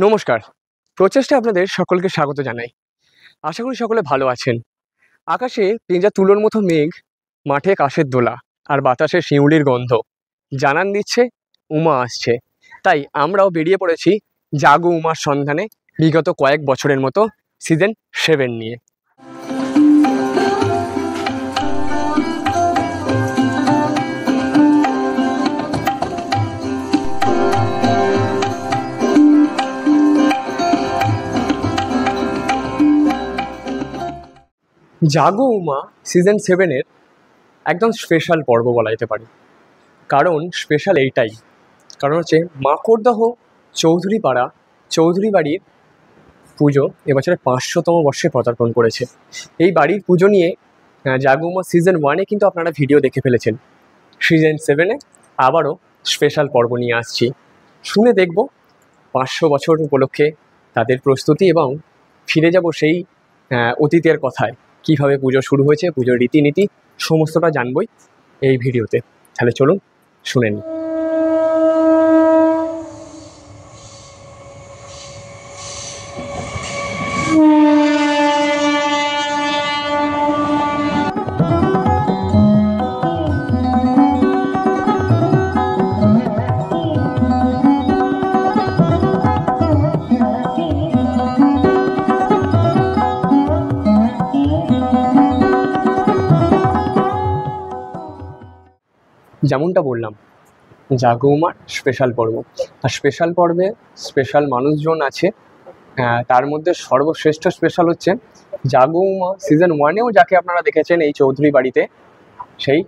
নমস্কার। প্রচেষ্টা আপনাদের সকলকে স্বাগত জানাই। আশা করি সকলে ভালো আছেন। আকাশে পেঁজা তুলোর মতো মেঘ, মাঠে কাশের দোলা আর বাতাসে শিউলির গন্ধ জানান দিচ্ছে উমা আসছে। তাই আমরাও বেরিয়ে পড়েছি জাগো উমার সন্ধানে বিগত কয়েক বছরের মতো সিজন 7 নিয়ে। জাগো উমা সিজন 7-এর একদম স্পেশাল পর্ব বলা যেতে পারে। কারণ স্পেশাল এইটাই, কারণ হচ্ছে মাকড়দহ চৌধুরীপাড়া চৌধুরী বাড়ির পুজো এবছরে 500তম বর্ষে পদার্পণ করেছে। এই বাড়ির পুজো নিয়ে জাগো উমা সিজন 1-এ কিন্তু আপনারা ভিডিও দেখে ফেলেছেন। সিজন 7-এ আবারও স্পেশাল পর্ব নিয়ে আসছি। শুনে দেখব 500 বছর উপলক্ষে তাদের প্রস্তুতি এবং ফিরে যাব সেই অতীতের কথায়। কীভাবে পুজো শুরু হয়েছে, পুজোর রীতিনীতি সমস্তটা জানবই এই ভিডিওতে। তাহলে চলুন শুনে নিই। যেমনটা বললাম, জাগো উমার স্পেশাল পর্ব, আর স্পেশাল পর্বে স্পেশাল মানুষজন আছে। তার মধ্যে সর্বশ্রেষ্ঠ স্পেশাল হচ্ছে জাগো উমা সিজন 1-এও যাকে আপনারা দেখেছেন এই চৌধুরী বাড়িতে, সেই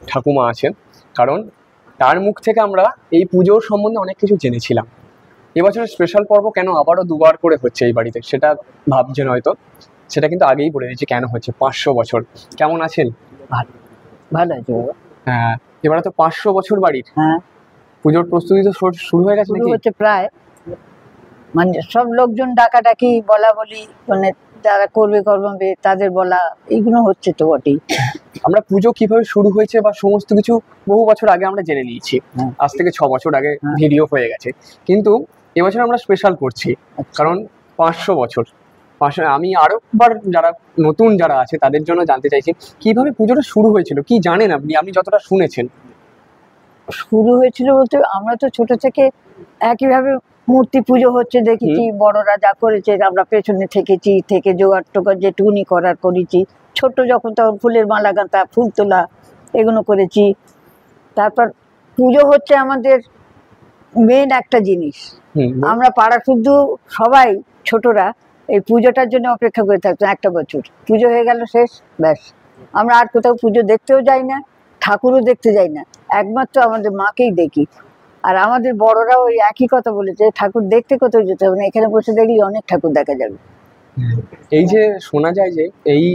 ঠাকুমা আছেন। কারণ তার মুখ থেকে আমরা এই পুজোর সম্বন্ধে অনেক কিছু জেনেছিলাম। এবছরের স্পেশাল পর্ব কেন আবারও দুবার করে হচ্ছে এই বাড়িতে, সেটা ভাবছেন হয়তো। সেটা কিন্তু আগেই বলে দিচ্ছি কেন হচ্ছে। 500 বছর। কেমন আছেন? ভালো আছে বাবা। হ্যাঁ, এবারে তো 500 বছর বাড়ির। হ্যাঁ, পুজোর প্রস্তুতি তো শুরু হয়ে গেছে শুরু নাকি? হচ্ছে প্রায়, মানে সব লোকজন ডাকাডাকি বলা বলি, মানে যারা করবে তাদের বলা, এইগুলো হচ্ছে তো বটেই। আমরা পুজো কিভাবে শুরু হয়েছে বা সমস্ত কিছু বহু বছর আগে আমরা জেনে নিয়েছি। হ্যাঁ। আজ থেকে 6 বছর আগে হ্যাঁ। ভিডিও হয়ে গেছে, কিন্তু এবছর আমরা স্পেশাল করছি কারণ 500 বছর। আমি আরো বার যারা নতুন যারা আছে তাদের জন্য জানতে চাইছি কিভাবে পুজোটা শুরু হয়েছিল, কি জানেন আপনি? আপনি যতটা শুনেছেন। শুরু হয়েছিল বলতে, আমরা তো ছোট থেকে একইভাবে মূর্তি পুজো হচ্ছে দেখেছি, বড়রা যা করেছে আমরা পেছনে থেকেছি, থেকে জোগাড় টোগাড় যেটুকুনি করার করেছি। ছোট যখন তখন ফুলের মালা গাঁথা, ফুল তোলা, এগুলো করেছি। তারপর পুজো হচ্ছে আমাদের মেন একটা জিনিস। আমরা পাড়া শুদ্ধ সবাই ছোটরা এই পুজোটার জন্য অপেক্ষা করে থাকতাম। একটা বছর পুজো হয়ে গেল, শেষ, ব্যাস। আমরা আর কোথাও পুজো দেখতেও যাই না, ঠাকুরও দেখতে যাই না, একমাত্র আমাদের মাকেই দেখি। আর আমাদের বড়রাও ওই একই কথা বলেছে, ঠাকুর দেখতে কোথাও যেতে হবে না, এখানে বসে দেখলে অনেক ঠাকুর দেখা যাবে। এই যে শোনা যায় যে এই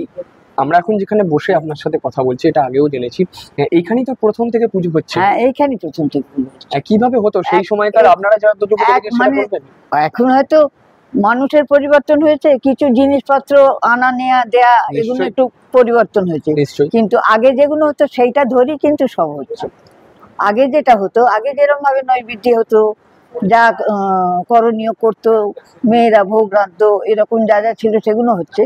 আমরা এখন যেখানে বসে আপনার সাথে কথা বলছি, এটা আগেও জেনেছি, এইখানেই তো প্রথম থেকে পুজো হচ্ছে। হ্যাঁ, এইখানেই প্রথম থেকে। কিভাবে হতো সেই সময়কার আপনারা যতটুকু দেখেছেন সেটা বলবেন? এখন হয়তো মানুষের পরিবর্তন হয়েছে, কিছু জিনিসপত্র আনা নেয়া দেয়া এগুলো একটু পরিবর্তন হয়েছে, কিন্তু আগে যেগুলো হতো সেইটা ধরেই কিন্তু সব হচ্ছে। আগে যেটা হতো, আগে যেরকম ভাবে নৈবেদ্য হতো, যা করণীয় করতো, মেয়েরা ভোগ রাঁধতো, এরকম যা যা ছিল সেগুলো হচ্ছে।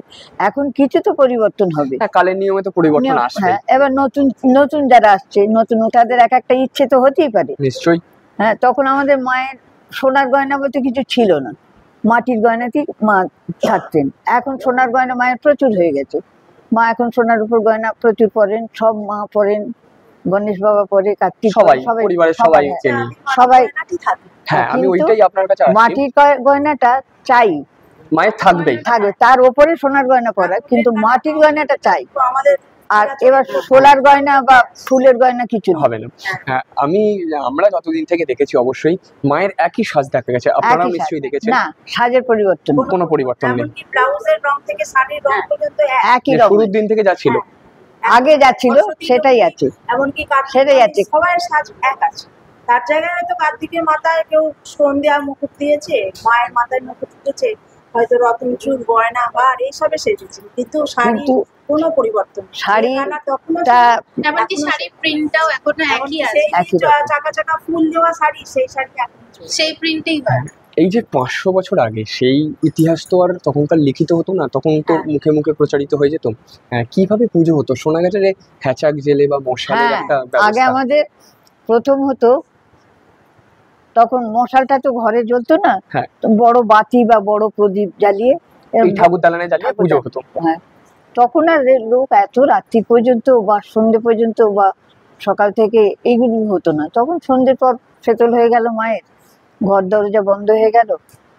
এখন কিছু তো পরিবর্তন হবে, কালের নিয়মে তো পরিবর্তন আসবে। হ্যাঁ, এবার নতুন নতুন যারা আসছে, নতুন তাদের এক একটা ইচ্ছে তো হতেই পারে। নিশ্চয়ই। হ্যাঁ, তখন আমাদের মায়ের সোনার গয়না বলতে কিছু ছিল না, মাটির গয়নাতেই মা থাকতেন। এখন সোনার গয়না মায়ের প্রচুর হয়ে গেছে। মা এখন সোনার উপর গয়না প্রচুর পরেন, সব মা পরেন, গণেশ বাবা পরে, কার্তিক, সবাই পরিবারের সবাই চেনে, সবাই। হ্যাঁ, আমি ওইটাই আপনার কাছে আসছি। মাটির গয়নাটা চাই, মায়ের থাকবেই, থাকবে, তার উপরে সোনার গয়না পরা, কিন্তু মাটির গয়নাটা চাই। আর এবার সোলার গয়না বা ফুলের গয়না কিছু হবে না। হ্যাঁ, আমরা যতদিন থেকে দেখেছি অবশ্যই মায়ের একই সাজ দেখা গেছে। আপনারা নিশ্চয়ই দেখেছেন। না, সাজের পরিবর্তন, কোনো পরিবর্তন নেই। ব্লাউজের রং থেকে শাড়ির রং পর্যন্ত একই রকম, শুরুর দিন থেকে যা ছিল, আগে যা ছিল সেটাই আছে, এমনকি সেটাই আছে। সবার সাজ এক আছে। তার জায়গায় হয়তো কার্তিকের মাথায় কেউ সন্ধ্যা মুকুট দিয়েছে, মায়ের মাথায় মুকুট দিয়েছে, হয়তো রতন চুল, গয়না হার এইসবে সেজেছে, কিন্তু শাড়ি কোনো পরিবর্তন। শাড়িটা এমনকি শাড়ির প্রিন্টটাও এখনো একই আছে, চাকা চাকা ফুল দেওয়া শাড়ি, সেই শাড়ি এখন সেই প্রিন্টেই হয়। এই যে 500 বছর আগে সেই ইতিহাস তো আর তখনকার লিখিত হতো না, তখন তো হ্যাঁ। মুখে মুখে প্রচারিত হয়ে যেত। কিভাবে পুজো হতো? শোনা গেছে যে হ্যাচাক জেলে বা মশালের হ্যাঁ, একটা আগে ব্যবস্থা। আমাদের প্রথম হতো, তখন মশালটা তো ঘরে জ্বলতো না, হ্যাঁ। তো বড় বাতি বা বড় প্রদীপ জ্বালিয়ে এই ঠাকুর দালানে জ্বালিয়ে ঠাকুর পুজো দালানে। হতো। হ্যাঁ, তখন আর লোক এত রাত্রি পর্যন্ত বা সন্ধ্যে পর্যন্ত বা সকাল থেকে এইগুলি হতো না। তখন সন্ধ্যের পর সেতল হয়ে গেল, মায়ের ঘর দরজা বন্ধ হয়ে গেল,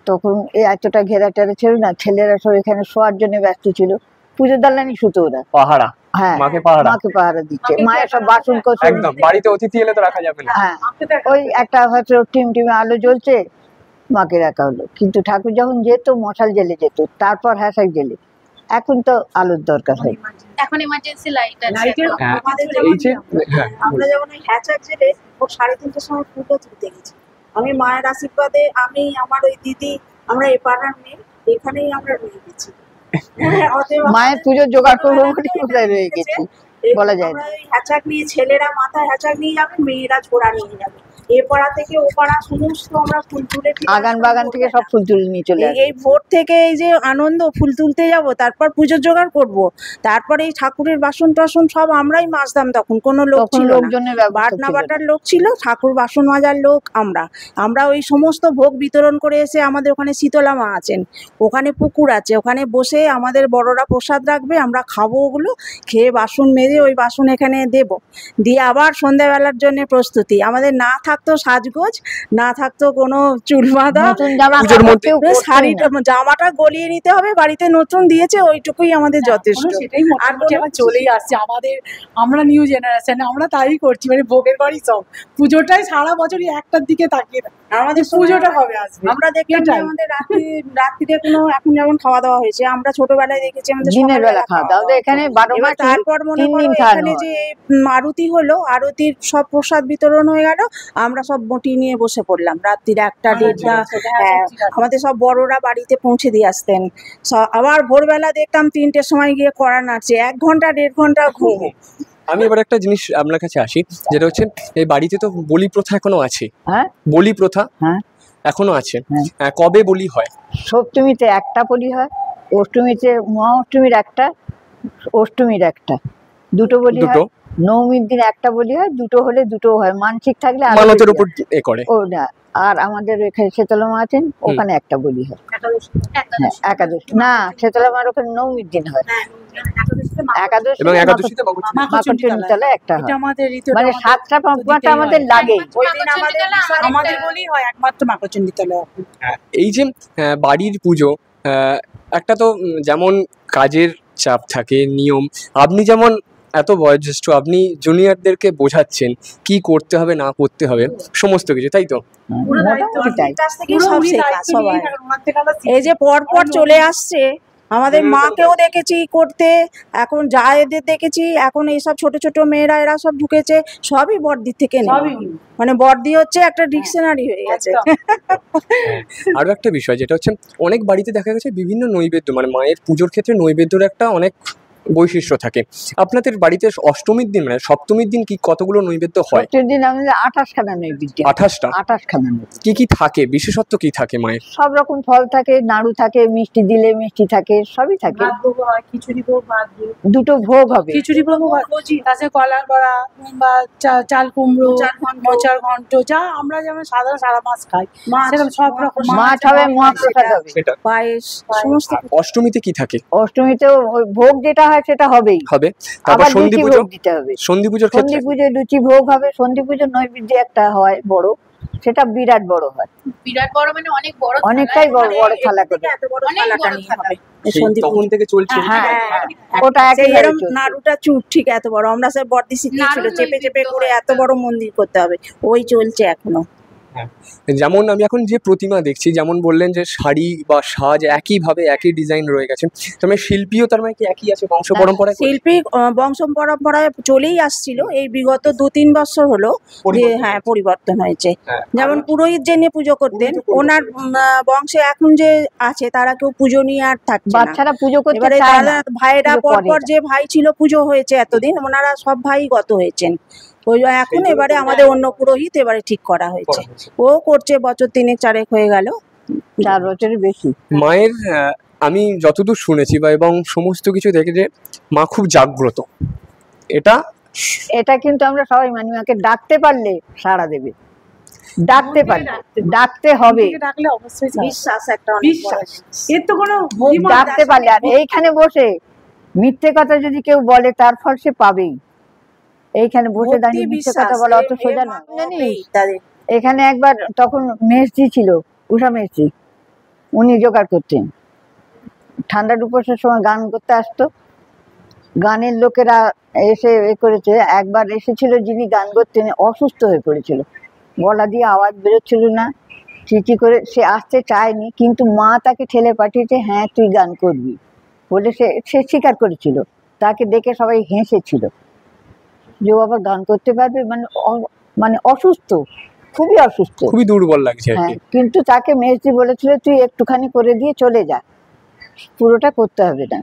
তখন এতটা ঘেরা টেরা ছিল না, ছেলেরা সব এখানে শোয়ার জন্য ব্যস্ত ছিল, পুজোর দালানি শুতো ওরা। পাহারা, হ্যাঁ, মাকে পাহারা। মাকে পাহারা দিচ্ছে, মাকে মায়ের সব পাহারা বাসন কোসন। একদম, বাড়িতে অতিথি এলে তো রাখা যাবে না। হ্যাঁ, ওই একটা হয়তো টিমে আলো জ্বলছে, মাকে রাখা হলো। কিন্তু ঠাকুর যখন যেত মশাল জেলে যেত, তারপর হ্যাসাক জেলে। এখন তো আলোর দরকার হয়। এখন ইমার্জেন্সি লাইট আছে। লাইটের হ্যাঁ, আমাদের এই যে হ্যাঁ, আমরা যেমন ওই হ্যাচাক জেলে ও 3:30টার সময় ফুটো তুলতে গেছি। আমি মায়ের আশীর্বাদে, আমি আমার ওই দিদি, আমরা এই পাড়ার মেয়ে, এখানেই আমরা রয়ে গেছি। অতএব মায়ের পুজোর জোগাড় করবো বলে কোথায় রয়ে গেছি বলা যায় না। আমরা ওই হ্যাচাক নিয়ে, ছেলেরা মাথায় হ্যাচাক নিয়ে যাবে, মেয়েরা ঝোড়া নিয়ে যাবে। এ পাড়া থেকে ও পাড়া সমস্ত আমরা ফুল তুলে ফিরে আগান আসতাম বাগান থেকে সব ফুল তুলে নিয়ে চলে আসে। এই ভোর থেকে এই যে আনন্দ, ফুল তুলতে যাব, তারপর পুজোর জোগাড় করব, তারপরে এই ঠাকুরের বাসন টাসন সব আমরাই মাজতাম। তখন কোনো লোক তখন ছিল না, লোকজনের ব্যবস্থা বাটনা ছিল না। বাটার লোক ছিল, ঠাকুর বাসন মাজার লোক আমরা ওই সমস্ত ভোগ বিতরণ করে এসে, আমাদের ওখানে শীতলা মা আছেন, ওখানে পুকুর আছে, ওখানে বসে আমাদের বড়রা প্রসাদ রাখবে, আমরা খাবো, ওগুলো খেয়ে বাসন মেজে ওই বাসন এখানে দেব, দিয়ে আবার সন্ধ্যাবেলার জন্য প্রস্তুতি। আমাদের না থাকতো সাজগোজ, না থাকতো কোনো চুল বাঁধা, নতুন জামা পুজোর কাপড় মধ্যে কেউ পরতোই শাড়িটা না। জামাটা গলিয়ে নিতে হবে, বাড়িতে নতুন দিয়েছে ওইটুকুই আমাদের যথেষ্ট। এখনো সেটাই মোটামুটি কোনো আমার চলেই আসছে আমাদের। আমরা নিউ জেনারেশন, আমরা তাই করছি, মানে ভোগের বাড়ি সব। পুজোটাই সারা বছরই একটার দিকে তাকিয়ে থাকি, আমাদের পুজোটা কবে আসবে। আমরা দেখলাম যে এটাই। আমাদের রাত্রিরে কোনো, এখন যেমন খাওয়া দাওয়া হয়েছে, আমরা ছোটবেলায় দেখেছি আমাদের দিনের বেলা সকালবেলা খাওয়া দাওয়া, এখানে 12 এবার মাসই তারপর মনে 3 করো দিন খাওয়ানো এখানে হয়। যে আরতি হলো, আরতির সব প্রসাদ বিতরণ হয়ে গেল, আমরা সব বটি নিয়ে বসে পড়লাম রাত্রির 1টা 1:30টা। হ্যাঁ, আমাদের সব বড়রা বাড়িতে পৌঁছে দিয়ে আসতেন। আবার ভোরবেলা দেখতাম 3টের সময় গিয়ে কড়া নাড়ছে, 1 ঘন্টা 1.5 ঘন্টা ঘুম। আমি এবার একটা জিনিস আপনার কাছে আসি, যেটা হচ্ছে এই বাড়িতে তো বলি প্রথা এখনো আছে। হ্যাঁ, বলি প্রথা হ্যাঁ, এখনো আছে। হ্যাঁ। কবে বলি হয়? সপ্তমীতে একটা বলি হয়, অষ্টমীতে মহা অষ্টমীর একটা, অষ্টমীর একটা, দুটো বলি হয়। দুটো? নবমীর দিন একটা বলি হয়, দুটো হলে দুটো হয়, মানসিক থাকলে আরো মানতের বেশি উপর হয়। এ করে। ও না, আর আমাদের এখানে শীতলা মা আছেন, ওখানে একটা বলি হয়। হ্যাঁ, একাদশ না, শীতলা মার ওখানে নবমীর দিন হয়। একাদশ এবং একাদশীতে মাকড়চণ্ডীতলায় একটা এটা হয়। আমাদের রীতিটা, মানে 7টা পাঁচটা আমাদের লাগেই। ওই দিন আমাদের আমাদের বলি হয় একমাত্র মাকড়চণ্ডীতলা। এই যে বাড়ির পুজো, একটা তো যেমন কাজের চাপ থাকে, নিয়ম, আপনি যেমন এত বয়োজ্যেষ্ঠ, আপনি জুনিয়রদেরকে বোঝাচ্ছেন কি করতে হবে না করতে হবে সমস্ত কিছু, তাই তো? মোটামুটি তাই। কাছ থেকে পুরো সব উনি শেখা দায়িত্ব সবাই। নিয়ে থাকেন, ওনার থেকে আমরা শিখি। এই যে পরপর চলে আসছে, আমাদের মাকেও দেখেছি করতে, এখন যা এদের দেখেছি, এখন এইসব ছোট ছোট মেয়েরা এরা সব ঢুকেছে, সবই বড়দির থেকে নেওয়া। সবই উনি। মানে বড়দি হচ্ছে একটা ডিকশনারি হয়ে গেছে। একদম। আরো একটা বিষয় যেটা হচ্ছে, অনেক বাড়িতে দেখা গেছে বিভিন্ন নৈবেদ্য, মানে মায়ের পুজোর ক্ষেত্রে নৈবেদ্যর একটা অনেক বৈশিষ্ট্য থাকে। আপনাদের বাড়িতে অষ্টমীর দিন মানে সপ্তমীর দিন কি কতগুলো নৈবেদ্য হয়? প্রত্যেক দিন আমাদের 28 খানা নৈবেদ্য। 28টা? 28 খানা নৈবেদ্য। কি কি থাকে, বিশেষত্ব কি থাকে মায়ের? সব রকম ফল থাকে, নাড়ু থাকে, মিষ্টি দিলে মিষ্টি থাকে, সবই থাকে। ভাত ভোগ হয়, খিচুড়ি ভোগ, ভাত ভোগ। দুটো ভোগ হবে। খিচুড়ি ভোগ হয়, তাতে কলার বড়া বা চাল কুমড়ো, মোচার ঘন্ট, যা আমরা যেমন সাধারণ সারা মাস খাই, মাছ, সেরকম সব রকম মাছ হবে, মহাপ্রসাদ হবে। সেটা। পায়েস, সমস্ত অষ্টমীতে কি থাকে? অষ্টমীতেও ওই ভোগ যেটা হয় সেটা হবেই। হবে। তারপর আবার সন্ধি লুচি পুজো, ভোগ দিতে হবে। সন্ধি পুজোর সন্ধি ক্ষেত্রে পুজোয় লুচি ভোগ হবে। সন্ধি পুজোর নৈবেদ্য একটা হয় বড়, সেটা বিরাট বড় হয়, বিরাট বড়, মানে অনেক বড় অনেকটাই বড় বড় থালা করে। এত বড় অনেক থালাটা বড় নিয়ে থালা। হবে। সেই সন্ধি তখন থেকে চলছে। হ্যাঁ, হ্যাঁ, ওটা সেই একেবারে এরম চলছে। নাড়ুটা চুট ঠিক এত বড়, আমরা সব বর্দি শিখিয়েছিল নাড়ুর চেপে চেপে নৈবেদ্য করে হয় এত বড় মন্দির করতে হবে, ওই চলছে এখনো। যেমন আমি এখন যে প্রতিমা দেখছি, যেমন বললেন যে শাড়ি বা সাজ একইভাবে একই ডিজাইন রয়ে গেছে, তার মানে শিল্পীও তার মানে কি একই আছে বংশ পরম্পরায়? শিল্পী বংশ পরম্পরায় চলেই আসছিল, এই বিগত 2-3 বছর হলো যে হ্যাঁ পরিবর্তন হয়েছে। হ্যাঁ। যেমন পুরোহিত যিনি পুজো করতেন, ওনার বংশে এখন যে আছে তারা কেউ পুজো নিয়ে আর থাকছে না। বাচ্চারা পুজো করতে এবারে চায় দাদা না। ভাইরা পুজো করে পরপর না। যে ভাই ছিল পুজো হয়েছে এতদিন, ওনারা সব ভাই গত হয়েছেন। ওই এখন এবারে আমাদের অন্য পুরোহিত এবারে ঠিক করা হয়েছে, ও করছে বছর 3-4 হয়ে গেল, 4 বছরের বেশি। মায়ের আমি যতদূর শুনেছি বা এবং সমস্ত কিছু দেখে যে মা খুব জাগ্রত, এটা এটা কিন্তু আমরা সবাই মানি, মাকে ডাকতে পারলে সাড়া দেবে, ডাকতে পারলে, ডাকতে হবে, থেকে ডাকলে অবশ্যই সাড়া দেবে। বিশ্বাস একটা অনেক বড় বিশ্বাস জিনিস। এর তো কোনো ডাকতে পারলে। আর এইখানে বসে মিথ্যে কথা যদি কেউ বলে তার ফল সে পাবেই। এইখানে বসে ভক্তি, দাঁড়িয়ে মিথ্যে বিশ্বাস, কথা বলা অত এ সোজা মা নয়। হবেই তাদের। এখানে একবার তখন মেসজি ছিল, উষা মেসজি, উনি জোগাড় করতেন। ঠান্ডার উপসের সময় গান করতে আসতো, গানের লোকেরা এসে করেছে। একবার এসেছিল যিনি গান করতেন, অসুস্থ হয়ে পড়েছিল, গলা দিয়ে আওয়াজ বেরোচ্ছিল না, চিঠি করে সে আসতে চায়নি, কিন্তু মা তাকে ঠেলে পাঠিয়েছে, হ্যাঁ তুই গান করবি বলে সে স্বীকার করেছিল। তাকে দেখে সবাই হেসেছিল যে ও আবার গান করতে পারবে, মানে অসুস্থ, খুবই অসুস্থ, খুবই দুর্বল লাগছে আর হ্যাঁ। কি। কিন্তু তাকে মেসজি বলেছিল তুই একটুখানি করে দিয়ে চলে যা, পুরোটা করতে হবে না।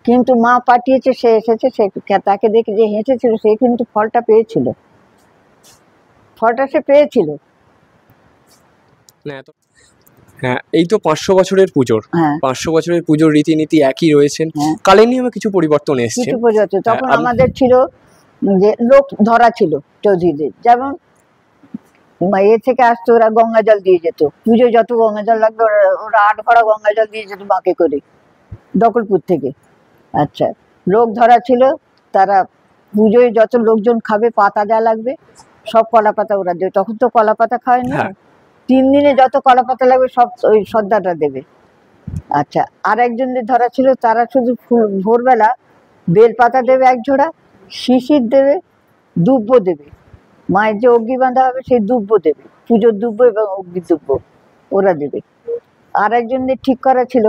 কিন্তু মা পাঠিয়েছে, সে এসেছে, সে তাকে দেখে যে হেসেছিল সে কিন্তু ফলটা পেয়েছিল, ফলটা সে পেয়েছিল। হ্যাঁ, এই তো 500 বছরের পুজোর, হ্যাঁ 500 বছরের পুজোর রীতিনীতি একই রয়েছেন, হ্যাঁ। কালের নিয়মে কিছু পরিবর্তন এসছে। কিছু পরিবর্তন। তখন আম- আমাদের ছিল যে লোক ধরা ছিল চৌধুরীদের, যেমন এ থেকে আসতো, ওরা গঙ্গা জল দিয়ে যেত, পুজো যত গঙ্গা জল লাগবে ওরা 8 ভরা গঙ্গা জল দিয়ে যেত বাঁকে করে দখলপুর থেকে। আচ্ছা, লোক ধরা ছিল, তারা পুজোয় যত লোকজন খাবে পাতা যা লাগবে সব কলা পাতা ওরা দেবে, তখন তো কলা পাতা খায় না, হ্যাঁ। 3 দিনে যত কলা পাতা লাগবে সব ওই সর্দারটা দেবে। আচ্ছা, আর একজনদের ধরা ছিল, তারা শুধু ভোরবেলা বেল পাতা দেবে 1 ঝোড়া, শিশির দেবে, দুব্ব দেবে, মায়ের যে অগ্নি বাঁধা হবে সেই দুব্ব দেবে, পুজোর দুব্ব এবং অগ্নি দুব্ব ওরা দেবে। আর একজনদের ঠিক করা ছিল,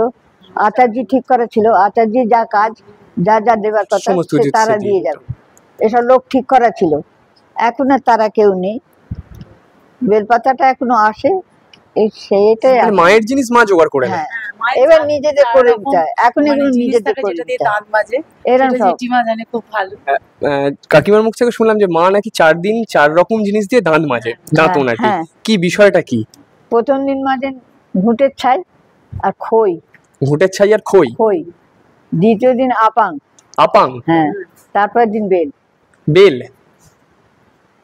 আচার্য ঠিক করা ছিল, আচার্য যা কাজ যা যা দেবার কথা সমস্ত সে কিছু তারা সে দিয়ে দিয়ে যাবে, এসব লোক ঠিক করা ছিল। এখন আর তারা কেউ নেই, বেলপাতাটা এখনো আসে, এই সেটাই মানে আছে। মায়ের জিনিস মা জোগাড় করে নেয়। হ্যাঁ, এবার নিজেদের করে নিতে হয়, এখন এগুলো নিজেদের করে যেটা দিয়ে নিতে হয়, দাঁত মাজে, এরকম সেটা সব। জেঠিমা জানে খুব ভালো। কাকিমার মুখ থেকে শুনলাম যে মা নাকি 4 দিন 4 রকম জিনিস দিয়ে দাঁত মাজে, দাঁতন আর কি। হ্যাঁ। কি বিষয়টা কি? প্রথম দিন মাজেন ঘুঁটের ছাই আর খই, ঘুঁটের ছাই আর খই। খই। দ্বিতীয় দিন আপাং, আপাং, হ্যাঁ। তারপরের দিন বেল, বেল।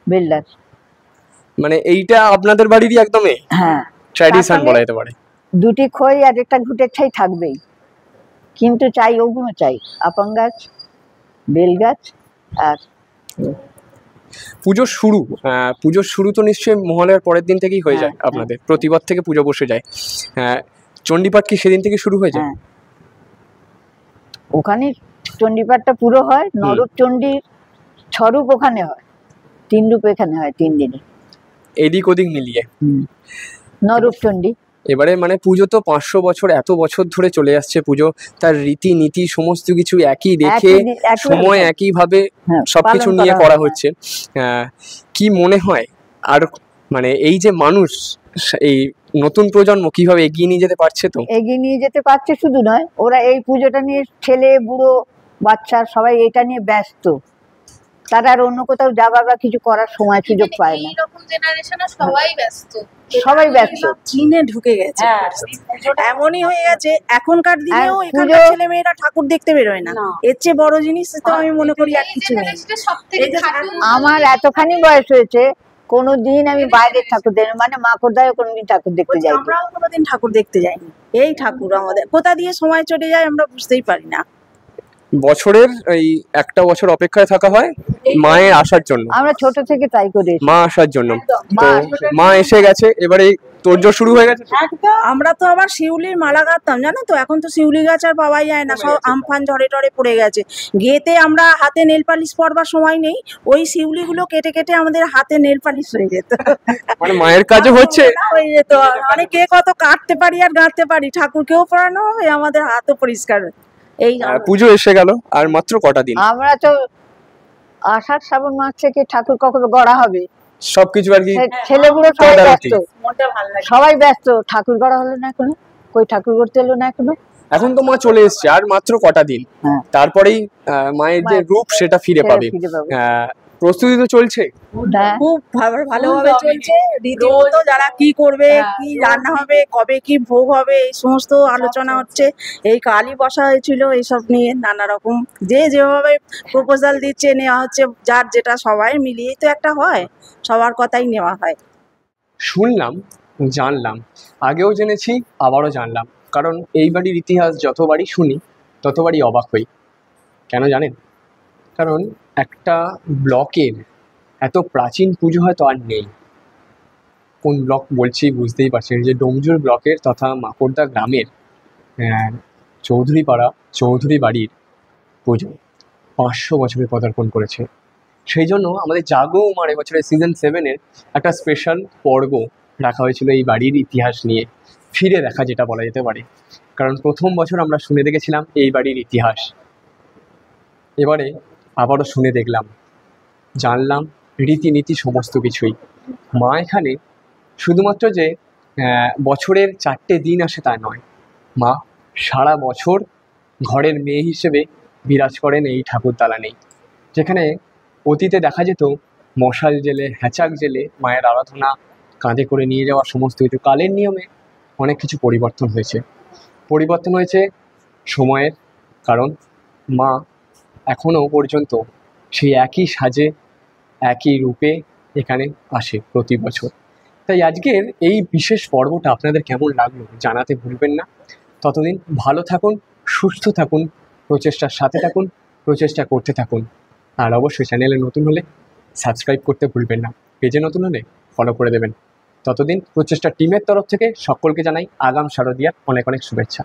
বেলদার, মানে এইটা আপনাদের বাড়িরই একদমই হ্যাঁ। ট্র্যাডিশন তারপরে বলা যেতে পারে। 2টি খই আর একটা ঘুঁটের ছাই থাকবেই, কিন্তু চাই ওগুলো চাই, আপাং গাছ, বেল গাছ। আর পুজোর শুরু তো নিশ্চয়ই মহালয়ার পরের দিন থেকেই হয়ে যায় হ্যাঁ, আপনাদের, প্রতিবার থেকে পুজো বসে যায়। চণ্ডীপাঠ কি সেদিন থেকে শুরু হয়ে যায়? হ্যাঁ, ওখানে চণ্ডীপাঠটা পুরো হয়, নরূপ চণ্ডীর 6 রূপ ওখানে হয়, 3 রূপ এখানে হয় 3 দিনে। এদিক ওদিক মিলিয়ে। নরূপ চণ্ডী। এবারে মানে পুজো তো 500 বছর, এত বছর ধরে চলে আসছে পুজো, তার রীতিনীতি সমস্ত কিছু একই রেখে, একইভাবে সময় একইভাবে হ্যাঁ, সবকিছু পালন নিয়ে করা করা হয়। হচ্ছে। কি মনে হয় আর মানে এই যে মানুষ, এই নতুন প্রজন্ম কিভাবে এগিয়ে নিয়ে যেতে পারছে? তো এগিয়ে নিয়ে যেতে পারছে, শুধু নয়, ওরা এই পুজোটা নিয়ে, ছেলে বুড়ো বাচ্চা সবাই এটা নিয়ে ব্যস্ত, তারা আর অন্য কোথাও যাবার বা কিছু করার সময় সুযোগ পায় না, এইরকম জেনারেশনে সবাই ব্যস্ত। সবাই ব্যস্ত। চীনে ঢুকে গেছে, হ্যাঁ, এমনই হয়ে গেছে এখনকার দিনেও আর এখানকার পুজো- ছেলে মেয়েরা ঠাকুর দেখতে বেরোয় না। না। এর চেয়ে বড় জিনিস তো আমি মনে করি আর এই কিছু নেই। জেনারেশনে সবথেকে এই যে খাটু আমার এতখানি বয়স হয়েছে, কোনোদিন আমি বাইরের ঠাকুর দেখি, মানে মাকড়দায় কোনোদিন ঠাকুর দেখতে বলছি, যাই। আমরাও কোনোদিন ঠাকুর দেখতে যাইনি। এই ঠাকুর আমাদের কোথা দিয়ে সময় চলে যায় আমরা বুঝতেই পারি না। বছরের এই একটা বছর অপেক্ষায় থাকা হয় মায়ের আসার জন্য, আমরা ছোট থেকে তাই করে এসেছি। মা আসার জন্য। মা তো মা এসে গেছে, এবারে তোড়জোড় শুরু হয়ে গেছে। আমরা তো আবার শিউলির মালা গাঁথতাম, জানো তো, এখন তো শিউলি গাছ আর পাওয়াই যায় না, সব আমফান ঝড়ে টরে পড়ে গেছে। গেতে আমরা হাতে নেল পালিশ পরবার সময় নেই, ওই শিউলি গুলো কেটে কেটে আমাদের হাতে নেল পালিশ হয়ে যেত। মানে মায়ের কাজও হচ্ছে, হয়ে যেত, মানে কে কত কাটতে পারি আর গাঁথতে পারি, ঠাকুরকেও পড়ানো হবে, আমাদের হাতও পরিষ্কার হয়। এই পুজো এসে গেল আর মাত্র কটা দিন, আমরা তো আষাঢ় শ্রাবণ মাস থেকে ঠাকুর কখনো গড়া হবে, সবকিছু আর কি। ছেলেগুলো সবাই তদারকি। ব্যস্ত, মনটা ভালো লাগে। সবাই ব্যস্ত, ঠাকুর গড়া হলো না এখনো, কই ঠাকুর করতে এলো না এখনো। এখন তো মা চলে এসছে, আর মাত্র কটা দিন, হ্যাঁ। তারপরেই মায়ের যে মায়ের রূপ সেটা ফিরে পাবে। ফিরে পাবো। প্রস্তুতি তো চলছে। হ্যাঁ খুব ভালোভাবে রকমের। চলছে রীতিমতো যারা কি করবে হ্যাঁ, কি রান্না হবে কবে কি ভোগ হবে এই সমস্ত আলোচনা হচ্ছে। এই কালই বসা হয়েছিল এইসব নিয়ে নানা রকম যে যেভাবে প্রপোজাল দিচ্ছে নেওয়া হচ্ছে, যার যেটা সবাই মিলিয়েই তো একটা হয়, সবার কথাই নেওয়া হয়। শুনলাম, জানলাম, আগেও জেনেছি, আবারও জানলাম, কারণ এই বাড়ির ইতিহাস যতবারই শুনি ততবারই অবাক হই। কেন জানেন? কারণ একটা ব্লকের এত প্রাচীন পুজো হয়তো আর নেই। কোন ব্লক বলছি বুঝতেই পারছেন, যে ডোমজুর ব্লকের তথা মাকড়দা গ্রামের চৌধুরীপাড়া চৌধুরী বাড়ির পুজো 500 বছরে পদার্পণ করেছে। সেই জন্য আমাদের জাগো উমার এবছরের সিজন 7-এর একটা স্পেশাল পর্ব রাখা হয়েছিল এই বাড়ির ইতিহাস নিয়ে, ফিরে দেখা যেটা বলা যেতে পারে। কারণ প্রথম বছর আমরা শুনে দেখেছিলাম এই বাড়ির ইতিহাস, এবারে আবারও শুনে দেখলাম, জানলাম রীতিনীতি সমস্ত কিছুই। মা এখানে শুধুমাত্র যে বছরের 4টে দিন আসে তা নয়, মা সারা বছর ঘরের মেয়ে হিসেবে বিরাজ করেন এই ঠাকুর দালানেই। যেখানে অতীতে দেখা যেত মশাল জেলে হ্যাচাক জেলে মায়ের আরাধনা কাঁধে করে নিয়ে যাওয়া সমস্ত কিছু, কালের নিয়মে অনেক কিছু পরিবর্তন হয়েছে সময়ের। কারণ মা এখনও পর্যন্ত সেই একই সাজে একই রূপে এখানে আসে প্রতি বছর। তাই আজকের এই বিশেষ পর্বটা আপনাদের কেমন লাগলো জানাতে ভুলবেন না। ততদিন ভালো থাকুন, সুস্থ থাকুন, প্রচেষ্টার সাথে থাকুন, প্রচেষ্টা করতে থাকুন। আর অবশ্যই চ্যানেলে নতুন হলে সাবস্ক্রাইব করতে ভুলবেন না, পেজে নতুন হলে ফলো করে দেবেন। ততদিন প্রচেষ্টা টিমের তরফ থেকে সকলকে জানাই আগাম শারদিয়ার অনেক অনেক শুভেচ্ছা।